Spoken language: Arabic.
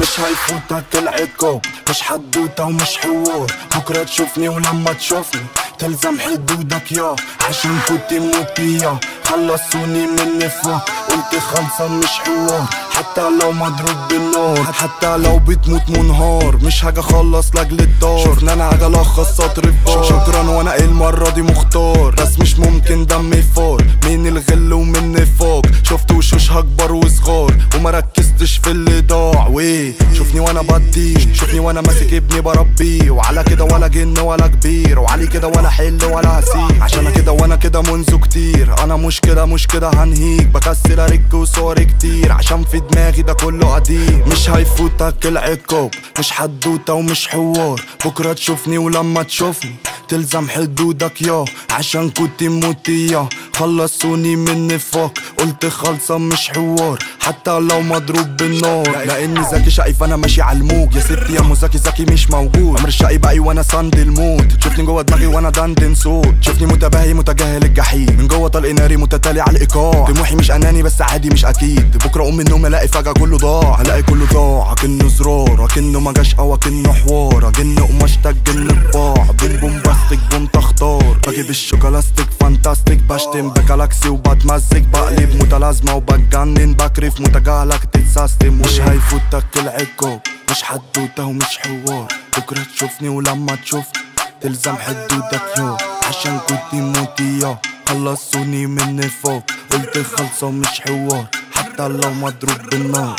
مش هيفوتك العقاب، مش حدوته ومش حوار. بكرة تشوفني ولما تشوفني تلزم حدودك يا عشان كنت موتي يا خلصوني من نفاق. قلت خلصة مش حوار حتى لو مضروب بالنار، حتى لو بتموت منهار مش هاجي اخلص لاجل الدار. شوفنا انا هاجي الخص سطر البار. شكرا وانا المرة دي مختار، بس مش ممكن دمي فار من الغل ومن النفاق. شفت وشوش هكبر وصغار وما ركزتش في اللي ضاع. ويه شوفني وانا بدي، شوفني وانا ماسك ابني بربيه، وعلى كده ولا جن ولا كبير، وعلي كده ولا حل ولا هسيب. عشان كده وانا كده منذ كتير، انا مش كده هنهيك. بكسر ارك وصور كتير عشان في دماغي ده كله قديم. مش هيفوتك العقاب، مش حدوته ومش حوار. بكره تشوفني ولما تشوفني تلزم حدودك يا عشان كنت موتي يا خلصوني من نفاق. قلت خلصة مش حوار حتى لو مضروب بالنار. لاني ذكي شقي انا ماشي على الموج. يا ستي يا مذاكي ذكي مش موجود. عمر الشقي بقي وانا ساند الموت. تشوفني جوه دماغي وانا دندن صوت. تشوفني متباهي متجاهل الجحيم، من جوه طلق ناري متتالي على الايقاع. طموحي مش اناني بس عادي مش اكيد. بكره اقوم من النوم الاقي فجاه كله ضاع. الاقي كله ضاع اكنه زرار، اكنه ما جاش او اكنه حوار. اكن قماش تجن الباع. بوم بوم باستك بوم تختار. بجيب الشوكولاستيك فانتاستيك. بشتم بجالاكسي وبتمزج. بقلب متلازمه وبتجنن. بكرف متجاهلك تتسيستم. مش هيفوتك العقاب، مش حدوته ومش حوار. بكره تشوفني ولما تشوفني تلزم حدودك يا عشان كنت موتي يا خلصوني من نفاق. قلت خلصة مش حوار حتى لو مضروب بالنار.